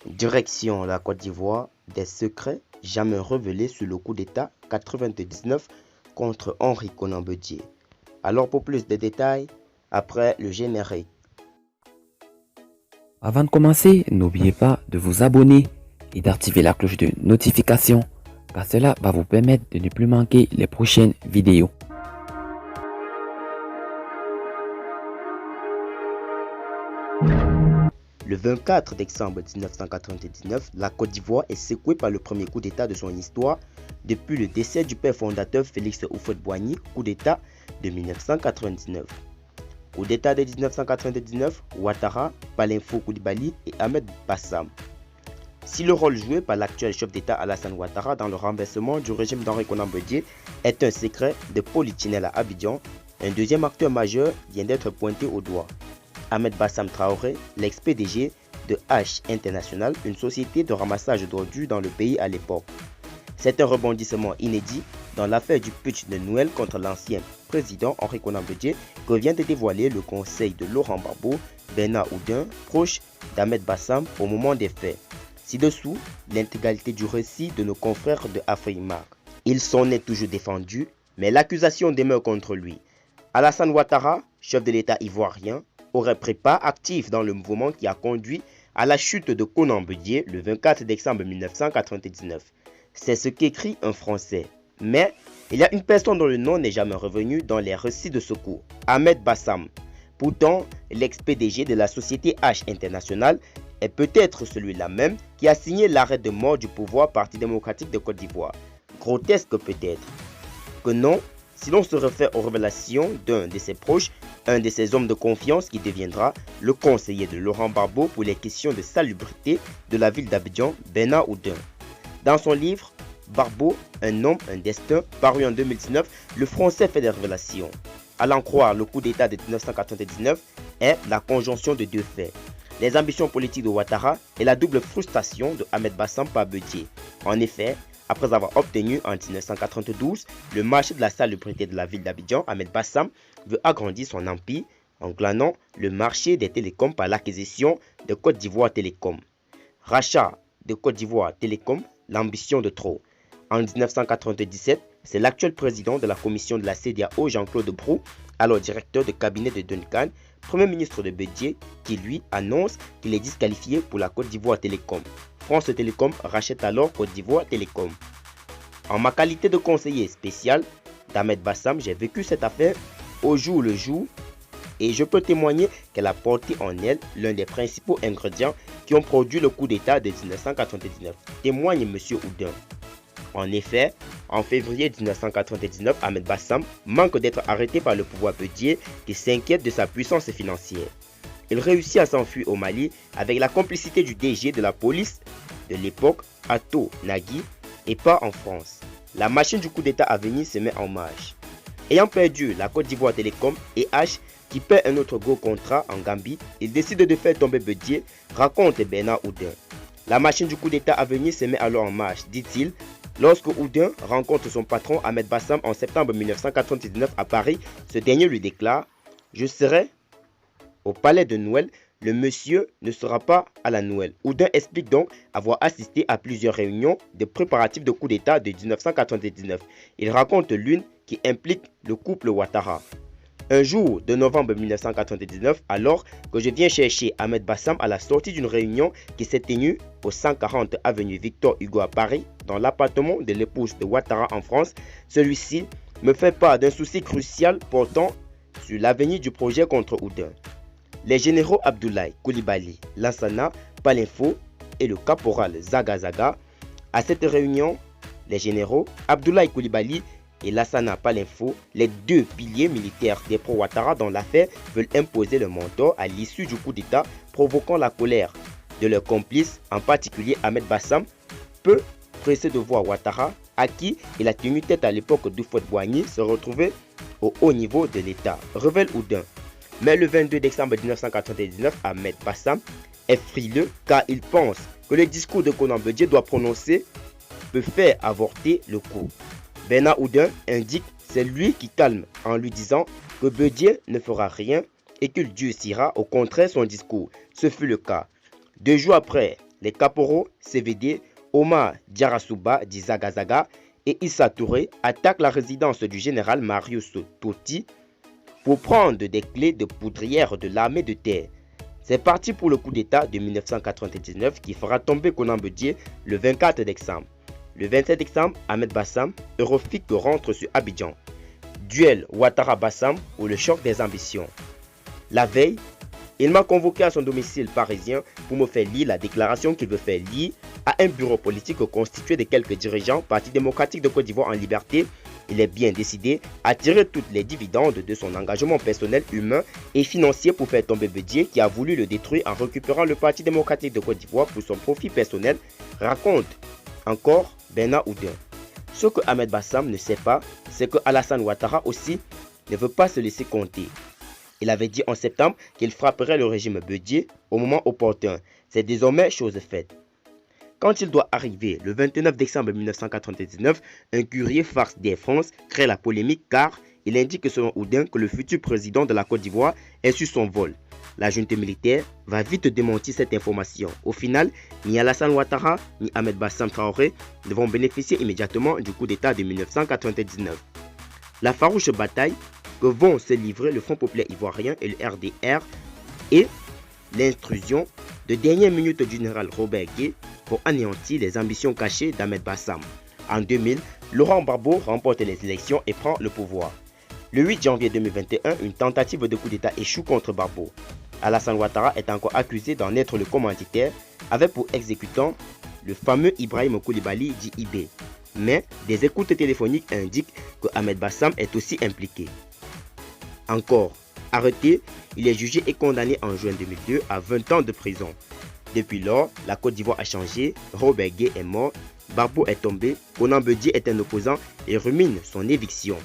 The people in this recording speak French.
Direction la Côte d'Ivoire, des secrets jamais révélés sur le coup d'État 99 contre Henri Konan Bédié. Alors pour plus de détails, après le générique. Avant de commencer, n'oubliez pas de vous abonner et d'activer la cloche de notification car cela va vous permettre de ne plus manquer les prochaines vidéos. Le 24 décembre 1999, la Côte d'Ivoire est secouée par le premier coup d'État de son histoire depuis le décès du père fondateur Félix Houphouët-Boigny, coup d'État de 1999. Coup d'État de 1999, Ouattara, Palinfo Coulibaly et Ahmed Bassam. Si le rôle joué par l'actuel chef d'État Alassane Ouattara dans le renversement du régime d'Henri Konan Bédié est un secret de polichinelle à Abidjan, un deuxième acteur majeur vient d'être pointé au doigt. Ahmed Bassam Traoré, l'ex-PDG de H International, une société de ramassage d'ordures dans le pays à l'époque. C'est un rebondissement inédit dans l'affaire du putsch de Noël contre l'ancien président Henri Konan Bédié que vient de dévoiler le conseil de Laurent Gbagbo, Bernard Oudin, proche d'Ahmed Bassam au moment des faits. Ci-dessous, l'intégralité du récit de nos confrères de Afrique-Mag. Ils s'en est toujours défendu, mais l'accusation demeure contre lui. Alassane Ouattara, chef de l'État ivoirien, aurait pris part actif dans le mouvement qui a conduit à la chute de Konan Bédié le 24 décembre 1999. C'est ce qu'écrit un Français. Mais il y a une personne dont le nom n'est jamais revenu dans les récits de secours, Ahmed Bassam. Pourtant, l'ex-PDG de la société H International est peut-être celui-là même qui a signé l'arrêt de mort du pouvoir Parti démocratique de Côte d'Ivoire. Grotesque peut-être. Que non, si l'on se réfère aux révélations d'un de ses proches, un de ses hommes de confiance qui deviendra le conseiller de Laurent Gbagbo pour les questions de salubrité de la ville d'Abidjan, Bernard Oudin. Dans son livre Gbagbo, un homme, un destin, paru en 2019, le Français fait des révélations. À l'en croire, le coup d'État de 1999 est la conjonction de deux faits. Les ambitions politiques de Ouattara et la double frustration de Ahmed Bassam par Bédié. En effet, après avoir obtenu en 1992 le marché de la salubrité de la ville d'Abidjan, Ahmed Bassam veut agrandir son empire en glanant le marché des télécoms par l'acquisition de Côte d'Ivoire Télécom. Rachat de Côte d'Ivoire Télécom, l'ambition de trop. En 1997, c'est l'actuel président de la commission de la CEDEAO, Jean-Claude Brou, alors directeur de cabinet de Duncan, premier ministre de Bédié, qui lui annonce qu'il est disqualifié pour la Côte d'Ivoire Télécom. France Télécom rachète alors Côte d'Ivoire Télécom. En ma qualité de conseiller spécial d'Ahmed Bassam, j'ai vécu cette affaire au jour le jour et je peux témoigner qu'elle a porté en elle l'un des principaux ingrédients qui ont produit le coup d'État de 1999, témoigne M. Oudin. En effet, en février 1999, Ahmed Bassam manque d'être arrêté par le pouvoir Bédié qui s'inquiète de sa puissance financière. Il réussit à s'enfuir au Mali avec la complicité du DG de la police de l'époque, Ato Nagui, et part en France. La machine du coup d'État à venir se met en marche. Ayant perdu la Côte d'Ivoire Télécom et H qui perd un autre gros contrat en Gambie, il décide de faire tomber Bédié, raconte Bernard Oudin. La machine du coup d'État à venir se met alors en marche, dit-il, lorsque Oudin rencontre son patron Ahmed Bassam en septembre 1999 à Paris. Ce dernier lui déclare « Je serai au palais de Noël, le monsieur ne sera pas à la Noël ». Oudin explique donc avoir assisté à plusieurs réunions de préparatifs de coup d'État de 1999. Il raconte l'une qui implique le couple Ouattara. Un jour de novembre 1999, alors que je viens chercher Ahmed Bassam à la sortie d'une réunion qui s'est tenue au 140 avenue Victor Hugo à Paris, dans l'appartement de l'épouse de Ouattara en France, celui-ci me fait part d'un souci crucial portant sur l'avenir du projet contre Oudin. Les généraux Abdoulaye Coulibaly, Lansana, Palinfo et le caporal Zaga Zaga. À cette réunion, les généraux Abdoulaye Coulibaly et Lansana Palinfo, les deux piliers militaires des pro-Ouattara dans l'affaire, veulent imposer le mentor à l'issue du coup d'État, provoquant la colère de leurs complices, en particulier Ahmed Bassam, peu pressé de voir Ouattara, à qui il a tenu tête à l'époque d'Houphouët-Boigny, se retrouver au haut niveau de l'État, révèle Oudin. Mais le 22 décembre 1999, Ahmed Bassam est frileux car il pense que le discours de Konan Bédié doit prononcer peut faire avorter le coup. Bernard Oudin indique c'est lui qui calme en lui disant que Bédié ne fera rien et qu'il durcira au contraire son discours. Ce fut le cas. 2 jours après les caporaux CVD, Omar Diarasuba d'Izagazaga et Issa Touré attaquent la résidence du général Marius Toti pour prendre des clés de poudrière de l'armée de terre. C'est parti pour le coup d'État de 1999 qui fera tomber Konan Bédié le 24 décembre. Le 27 décembre, Ahmed Bassam, Eurofic rentre sur Abidjan. Duel Ouattara-Bassam ou le choc des ambitions. La veille, il m'a convoqué à son domicile parisien pour me faire lire la déclaration qu'il veut faire lire à un bureau politique constitué de quelques dirigeants Parti démocratique de Côte d'Ivoire en liberté. Il est bien décidé à tirer toutes les dividendes de son engagement personnel, humain et financier pour faire tomber Bédié qui a voulu le détruire en récupérant le Parti démocratique de Côte d'Ivoire pour son profit personnel, raconte encore Bernard Oudin. Ce que Ahmed Bassam ne sait pas, c'est que Alassane Ouattara aussi ne veut pas se laisser compter. Il avait dit en septembre qu'il frapperait le régime Bédié au moment opportun. C'est désormais chose faite. Quand il doit arriver le 29 décembre 1999, un courrier farce d'Air France crée la polémique car il indique selon Oudin que le futur président de la Côte d'Ivoire est sur son vol. La junte militaire va vite démentir cette information. Au final, ni Alassane Ouattara ni Ahmed Bassam Traoré ne vont bénéficier immédiatement du coup d'État de 1999. La farouche bataille que vont se livrer le Front populaire ivoirien et le RDR et l'intrusion de dernière minute du général Robert Gué pour anéantir les ambitions cachées d'Ahmed Bassam. En 2000, Laurent Gbagbo remporte les élections et prend le pouvoir. Le 8 janvier 2021, une tentative de coup d'État échoue contre Gbagbo. Alassane Ouattara est encore accusé d'en être le commanditaire avec pour exécutant le fameux Ibrahim Koulibaly dit IB. Mais des écoutes téléphoniques indiquent que Ahmed Bassam est aussi impliqué. Encore arrêté, il est jugé et condamné en juin 2002 à 20 ans de prison. Depuis lors, la Côte d'Ivoire a changé, Robert Gué est mort, Gbagbo est tombé, Konan Bédié est un opposant et rumine son éviction.